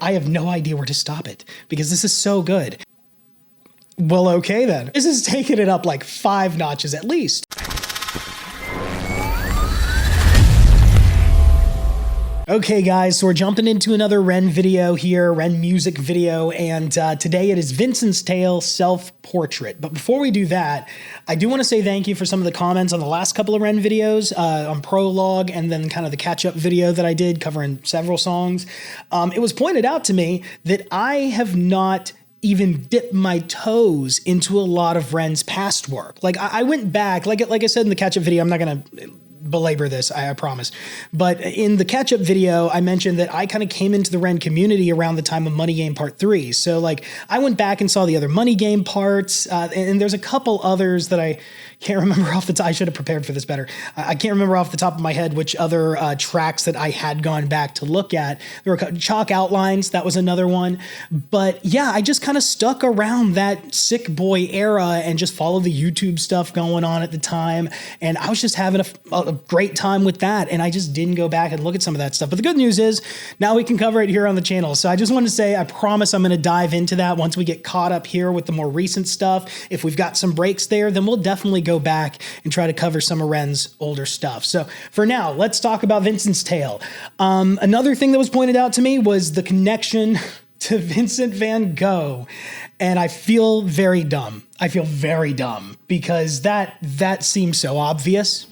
I have no idea where to stop it because this is so good. Well, okay then. This is taking it up like 5 notches at least. Okay guys, so we're jumping into another Ren video here, Ren music video, and today it is Vincent's Tale Self-Portrait. But before we do that, I do want to say thank you for some of the comments on the last couple of Ren videos, on Prologue, and then kind of the catch-up video that I did covering several songs. It was pointed out to me that I have not even dipped my toes into a lot of Ren's past work. Like I went back, like I said in the catch-up video, I'm not going to belabor this, I promise. But in the catch-up video, I mentioned that I kind of came into the Ren community around the time of Money Game Part 3. So like I went back and saw the other Money Game parts, and there's a couple others that I can't remember off the top. I should have prepared for this better. I can't remember off the top of my head which other tracks that I had gone back to look at. There were Chalk Outlines, that was another one. But yeah, I just kind of stuck around that Sick Boy era and just followed the YouTube stuff going on at the time. And I was just having a great time with that. And I just didn't go back and look at some of that stuff. But the good news is now we can cover it here on the channel. So I just wanted to say, I promise I'm going to dive into that once we get caught up here with the more recent stuff. If we've got some breaks there, then we'll definitely go back and try to cover some of Ren's older stuff. So for now, let's talk about Vincent's Tale. Another thing that was pointed out to me was the connection to Vincent van Gogh. And I feel very dumb. I feel very dumb because that seems so obvious.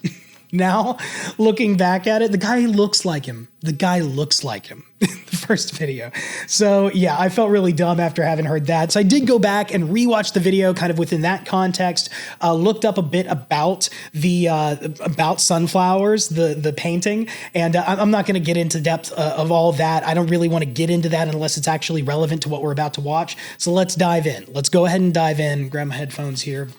Now, looking back at it, the guy looks like him. The guy looks like him in the first video. So yeah, I felt really dumb after having heard that. So I did go back and rewatch the video kind of within that context, looked up a bit about the about sunflowers, the painting. And I'm not going to get into depth of all that. I don't really want to get into that unless it's actually relevant to what we're about to watch. So let's dive in. Let's go ahead and dive in. Grab my headphones here.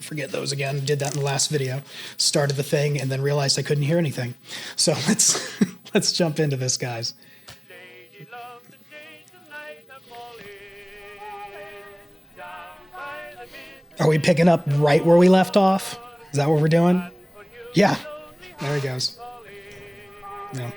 Forget those again. Did that in the last video. Started the thing and then realized I couldn't hear anything. So let's jump into this, guys. Are we picking up right where we left off? Is that what we're doing? Yeah. There he goes. No.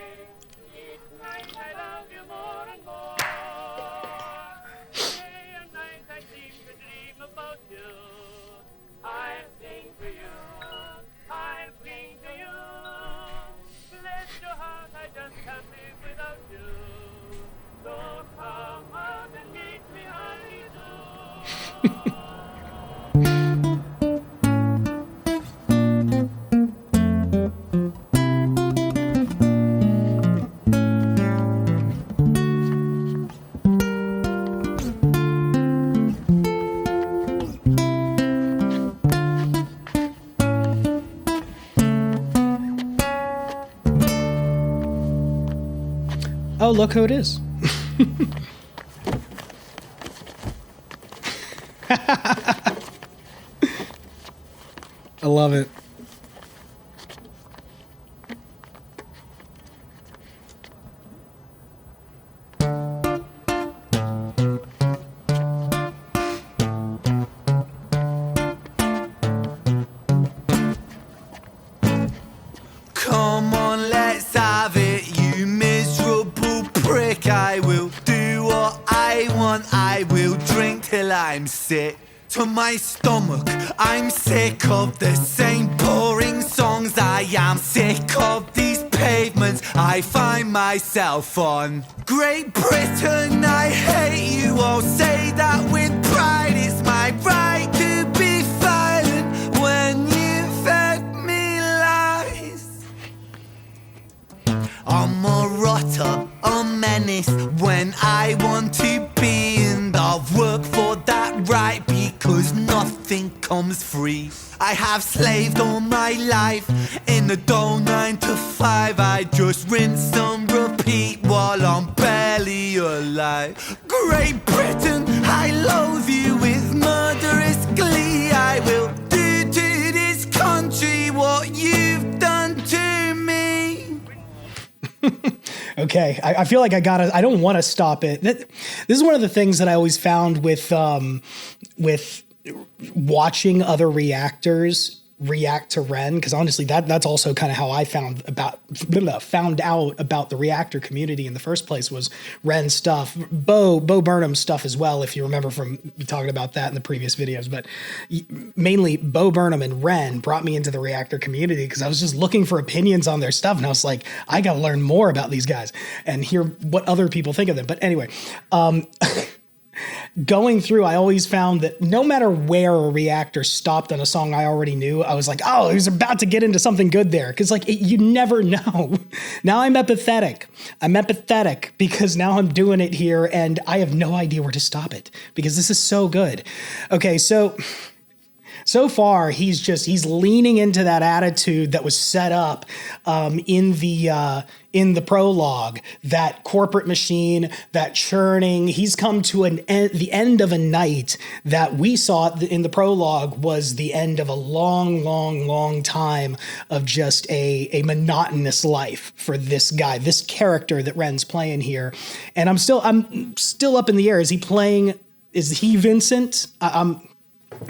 Oh, look who it is. I love it. Come on, let's have it, you miserable prick. I will do what I want, I will drink till I'm sick to my stomach. I'm sick of the same boring songs. I am sick of these pavements I find myself on. Great Britain, I hate you. I'll say that with pride. It's my right to be violent when you fed me lies. I'm a rotter, a menace when I want to be, and I've worked for that right because nothing comes free. I have slaved all my life in the dull 9 to 5. I just rinse and repeat while I'm barely alive. Great Britain, I loathe you with murderous glee. I will do to this country what you've done to me. Okay, I feel like I don't want to stop it. This is one of the things that I always found with watching other reactors react to Ren, because honestly, that's also kind of how I found out about the reactor community in the first place, was Ren stuff, Bo Burnham stuff as well, if you remember from me talking about that in the previous videos. But mainly Bo Burnham and Ren brought me into the reactor community because I was just looking for opinions on their stuff, and I was like, I got to learn more about these guys and hear what other people think of them. But anyway, going through, I always found that no matter where a reactor stopped on a song I already knew, I was like, oh, he was about to get into something good there. Because you never know. Now I'm empathetic. Because now I'm doing it here and I have no idea where to stop it because this is so good. Okay, so far, he's leaning into that attitude that was set up in the prologue, that corporate machine, that churning. He's come to the end of a night that we saw in the prologue was the end of a long, long, long time of just a monotonous life for this guy, this character that Ren's playing here. And I'm still up in the air. Is he Vincent?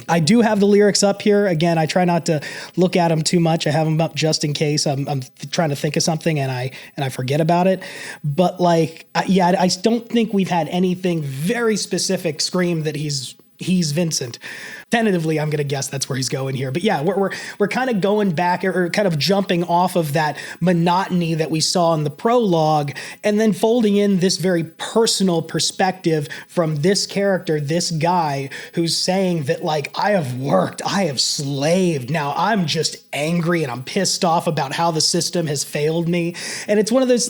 I do have the lyrics up here. Again, I try not to look at them too much. I have them up just in case I'm trying to think of something and I forget about it. But I don't think we've had anything very specific scream that he's Vincent. Tentatively, I'm going to guess that's where he's going here. But yeah, we're kind of going back or kind of jumping off of that monotony that we saw in the prologue and then folding in this very personal perspective from this character, this guy who's saying that I have worked, I have slaved. Now I'm just angry and I'm pissed off about how the system has failed me. And it's one of those,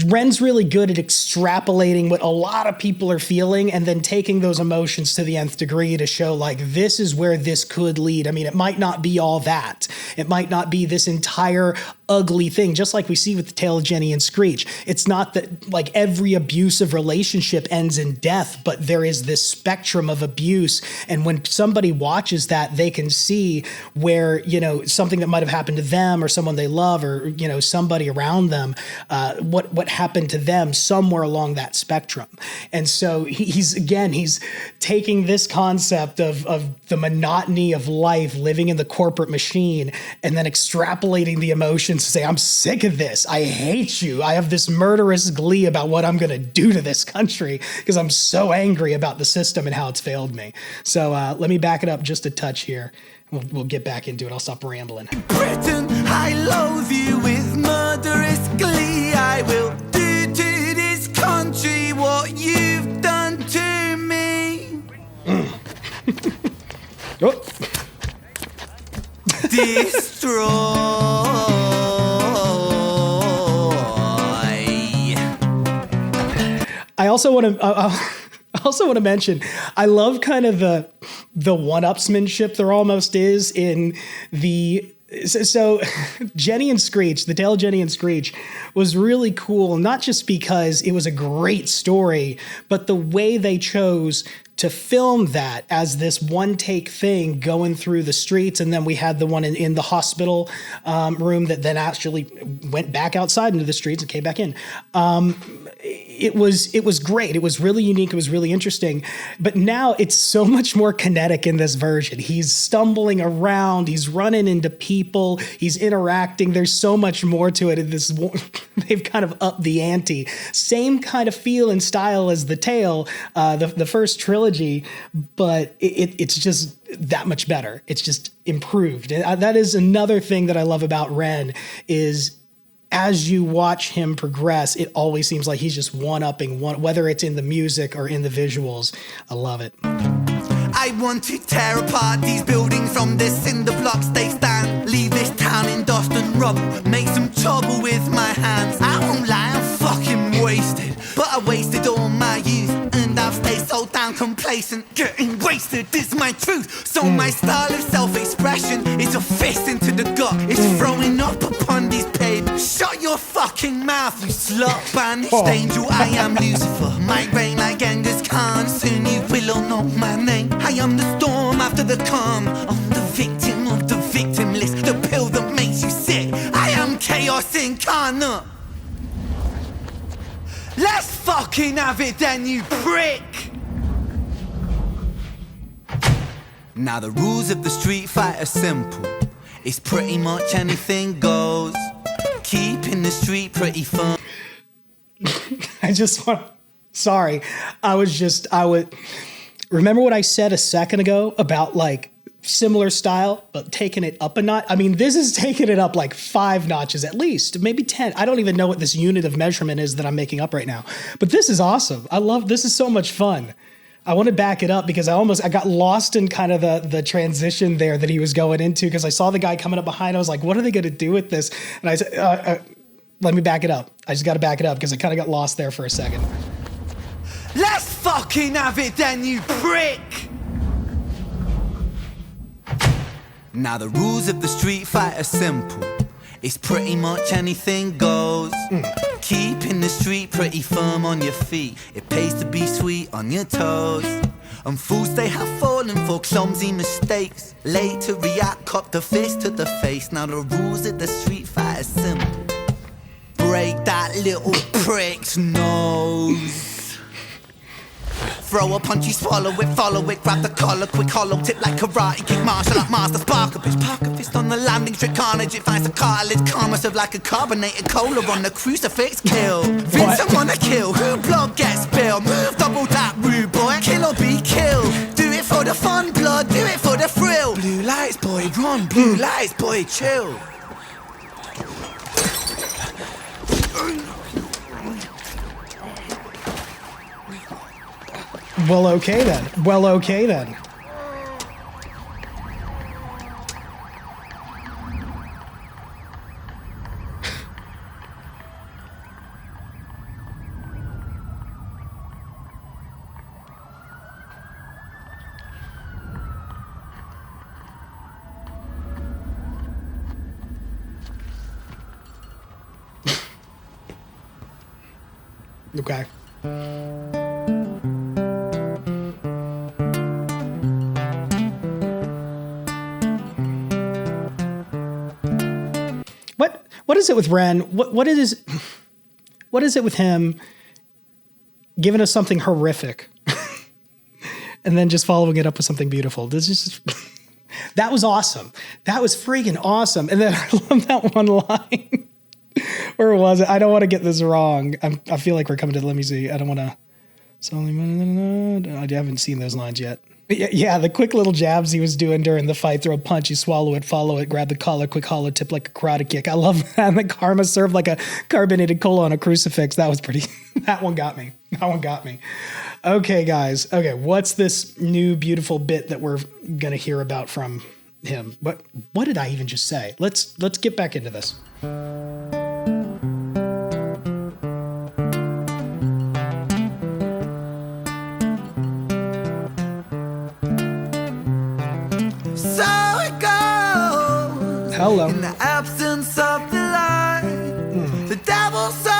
Ren's really good at extrapolating what a lot of people are feeling and then taking those emotions to the nth degree to show this is where this could lead. I mean, it might not be all that. It might not be this entire ugly thing, just like we see with the tale of Jenny and Screech. It's not that every abusive relationship ends in death, but there is this spectrum of abuse. And when somebody watches that, they can see where, something that might have happened to them or someone they love or, somebody around them, what happened to them somewhere along that spectrum. And so he's taking this concept of the monotony of life, living in the corporate machine, and then extrapolating the emotions to say, I'm sick of this. I hate you. I have this murderous glee about what I'm going to do to this country because I'm so angry about the system and how it's failed me. So let me back it up just a touch here. We'll get back into it. I'll stop rambling. Britain, I loathe you with murderous glee. I will do to this country what you've done to me. Oh. Destroy. I also want to mention, I love kind of the one-upsmanship there almost is in the. So Jenny and Screech, the tale of Jenny and Screech was really cool, not just because it was a great story, but the way they chose to film that as this one take thing going through the streets. And then we had the one in the hospital room that then actually went back outside into the streets and came back in. It was great. It was really unique. It was really interesting. But now it's so much more kinetic in this version. He's stumbling around. He's running into people. He's interacting. There's so much more to it. They've kind of upped the ante. Same kind of feel and style as the tale, the first trilogy, but it's just that much better. It's just improved. And that is another thing that I love about Ren is as you watch him progress, it always seems like he's just one-upping, whether it's in the music or in the visuals. I love it. I want to tear apart these buildings from the cinder blocks they stand. Leave this town in dust and rubble. Make some trouble with my hands. I won't lie, I'm fucking wasted. But I wasted all my youth, and I've stayed so damn complacent. Getting wasted is my truth. So my style of self-expression is a fist into the gut. It's throwing up upon these pavements. Shut your fucking mouth, you slut. Banished angel, I am Lucifer. Might reign like Genghis Khan. Soon you will all know my name. I am the storm after the calm. I'm the victim of the victim list. The pill that makes you sick. I am chaos incarnate. Let's fucking have it then, you prick! Now the rules of the street fight are simple. It's pretty much anything goes. Keeping the street pretty fun. I just want, sorry. I would, remember what I said a second ago about like similar style, but taking it up a notch? I mean, this is taking it up like 5 notches at least, maybe 10. I don't even know what this unit of measurement is that I'm making up right now, but this is awesome. This is so much fun. I want to back it up because I got lost in kind of the transition there that he was going into because I saw the guy coming up behind. I was like, what are they going to do with this? And I said, let me back it up. I just got to back it up because I kind of got lost there for a second. Let's fucking have it then, you prick! Now the rules of the street fight are simple. It's pretty much anything goes. Keeping the street pretty firm on your feet. It pays to be sweet on your toes. And fools they have fallen for clumsy mistakes. Late to react, cop the fist to the face. Now the rules of the street fight are simple. Break that little prick's nose. Throw a punch, you swallow it, follow it, grab the collar, quick hollow tip like karate kick, martial art master, spark a bitch, park a fist on the landing, trick carnage, it finds the cartilage, karma serve like a carbonated cola on the crucifix, kill. Vincent wanna kill, who blood gets spilled, move double that rude boy, kill or be killed. Do it for the fun, blood, do it for the thrill. Blue lights, boy, run, blue lights, boy, chill. Well, okay then. Well, okay then. Okay. What is it with Ren? What is it with him giving us something horrific and then just following it up with something beautiful? This is just, that was awesome. That was freaking awesome. And then I love that one line. Where was it? I don't want to get this wrong. I feel like we're coming to, let me see. I don't want to. I haven't seen those lines yet. Yeah, the quick little jabs he was doing during the fight. Throw a punch, you swallow it, follow it, grab the collar, quick hollow tip like a karate kick. I love that. And the karma served like a carbonated cola on a crucifix. That was pretty, that one got me. That one got me. Okay, guys. Okay, what's this new beautiful bit that we're going to hear about from him? What did I even just say? Let's get back into this. Hello. In the absence of the light, the devil's soul,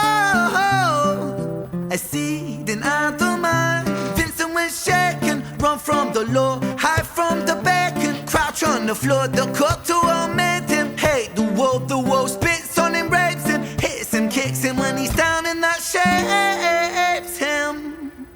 a seed in either mind. Vincent was shaken, run from the law, hide from the bacon, crouch on the floor. The cook to omit him, hate the world spits on him, rapes him, hits him, kicks him when he's down, and that shapes him.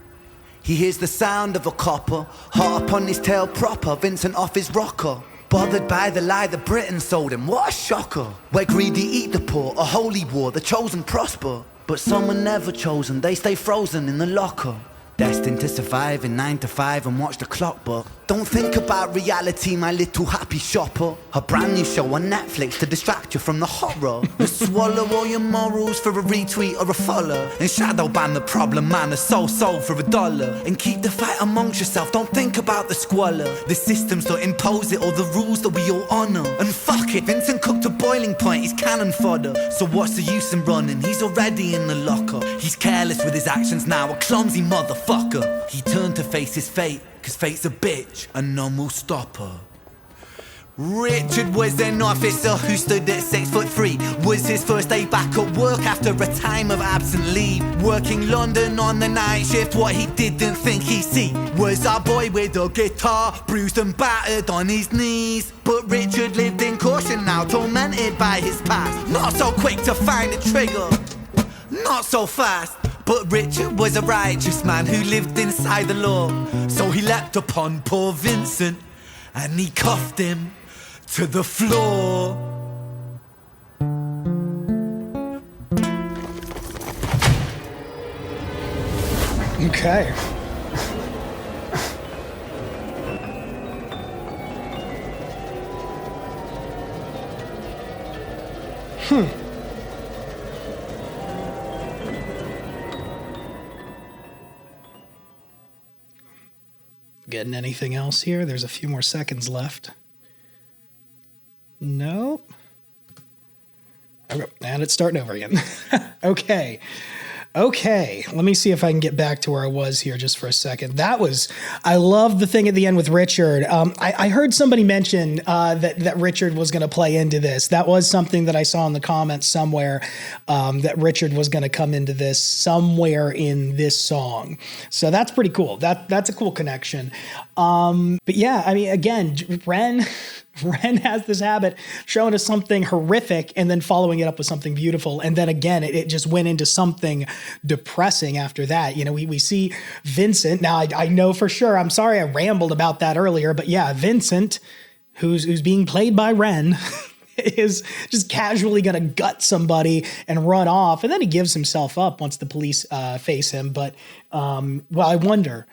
He hears the sound of a copper, hot up on his tail proper, Vincent off his rocker. Bothered by the lie that Britain sold him, what a shocker. Where greedy eat the poor, a holy war, the chosen prosper. But some are never chosen, they stay frozen in the locker. Destined to survive in 9 to 5 and watch the clock, but don't think about reality, my little happy shopper. A brand new show on Netflix to distract you from the horror. And swallow all your morals for a retweet or a follow. And shadow ban the problem man, a sold for $1. And keep the fight amongst yourself, don't think about the squalor. The systems don't impose it or the rules that we all honour. And fuck it, Vincent cooked to boiling point, he's cannon fodder. So what's the use in running, he's already in the locker. He's careless with his actions now, a clumsy motherfucker. He turned to face his fate, cause fate's a bitch and none will stop her. Richard was an officer who stood at 6'3". Was his first day back at work after a time of absent leave. Working London on the night shift, what he didn't think he'd see was our boy with a guitar, bruised and battered on his knees. But Richard lived in caution now, tormented by his past. Not so quick to find the trigger, not so fast. But Richard was a righteous man who lived inside the law. So he leapt upon poor Vincent and he cuffed him to the floor. Okay. Getting anything else here? There's a few more seconds left. Nope. Okay. And it's starting over again. Okay. Okay, let me see if I can get back to where I was here just for a second. I love the thing at the end with Richard. I heard somebody mention that Richard was going to play into this. That was something that I saw in the comments somewhere, that Richard was going to come into this somewhere in this song. So that's pretty cool. That's a cool connection. But yeah, I mean, again, Ren has this habit showing us something horrific and then following it up with something beautiful. And then again, it just went into something depressing after that. You know, we see Vincent. Now, I know for sure, I'm sorry I rambled about that earlier, but yeah, Vincent, who's being played by Ren, is just casually going to gut somebody and run off. And then he gives himself up once the police face him. But, well, I wonder,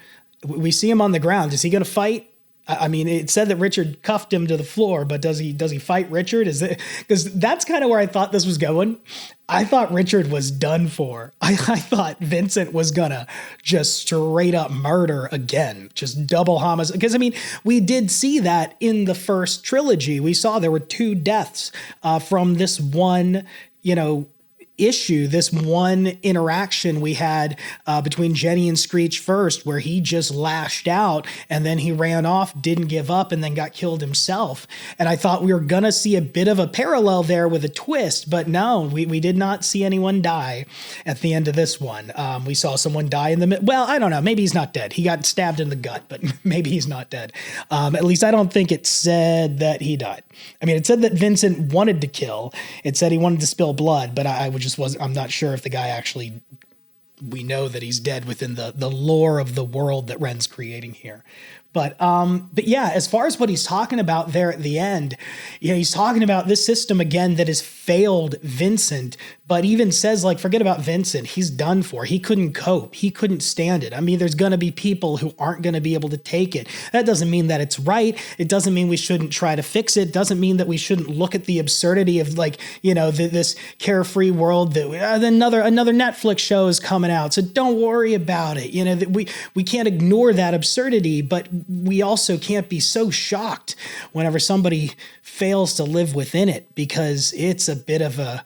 we see him on the ground. Is he going to fight? I mean, it said that Richard cuffed him to the floor, but does he fight Richard? Is it, because that's kind of where I thought this was going. I thought Richard was done for. I thought Vincent was gonna just straight up murder again, just double homicide. Because I mean, we did see that in the first trilogy. We saw there were 2 deaths from this one, issue, this one interaction we had between Jenny and Screech first, where he just lashed out and then he ran off, didn't give up, and then got killed himself. And I thought we were going to see a bit of a parallel there with a twist, but no, we did not see anyone die at the end of this one. We saw someone die in the middle. Well, I don't know. Maybe he's not dead. He got stabbed in the gut, but maybe he's not dead. At least I don't think it said that he died. I mean, it said that Vincent wanted to kill. It said he wanted to spill blood, but I'm not sure if the guy actually, we know that he's dead within the lore of the world that Ren's creating here. But yeah, as far as what he's talking about there at the end, he's talking about this system again that has failed Vincent, but even says, like, forget about Vincent. He's done for. He couldn't cope. He couldn't stand it. I mean, there's going to be people who aren't going to be able to take it. That doesn't mean that it's right. It doesn't mean we shouldn't try to fix it. It doesn't mean that we shouldn't look at the absurdity of, like, this carefree world that another Netflix show is coming out. So don't worry about it. That we can't ignore that absurdity, but we also can't be so shocked whenever somebody fails to live within it, because it's a bit of a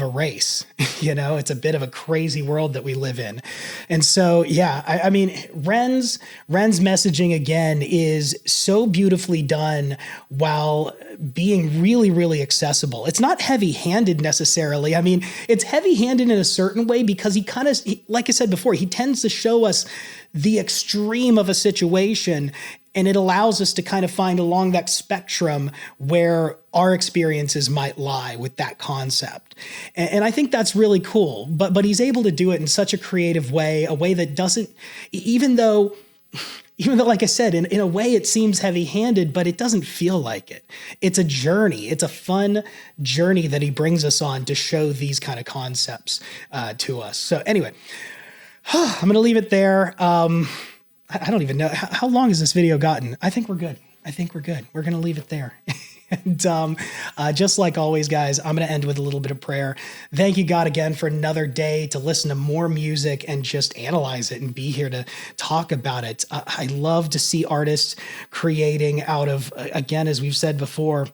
race, it's a bit of a crazy world that we live in. And so, yeah, I mean, Ren's messaging again is so beautifully done while being really, really accessible. It's not heavy-handed necessarily. I mean, it's heavy-handed in a certain way because he like I said before, he tends to show us the extreme of a situation, and it allows us to kind of find along that spectrum where our experiences might lie with that concept. And I think that's really cool, but he's able to do it in such a creative way, a way that doesn't, even though, like I said, in a way it seems heavy-handed, but it doesn't feel like it. It's a journey. It's a fun journey that he brings us on to show these kind of concepts to us. So anyway, I'm going to leave it there. I don't even know. How long has this video gotten? I think we're good. We're going to leave it there. And just like always, guys, I'm going to end with a little bit of prayer. Thank you, God, again, for another day to listen to more music and just analyze it and be here to talk about it. I love to see artists creating out of, again, as we've said before,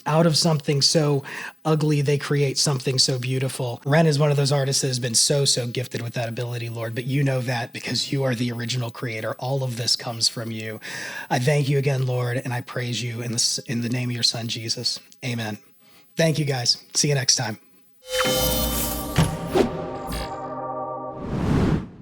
out of something so ugly, they create something so beautiful. Ren is one of those artists that has been so gifted with that ability, Lord, but you know that because you are the original creator. All of this comes from you. I thank you again, Lord, and I praise you in the name of your son, Jesus. Amen. Thank you, guys. See you next time.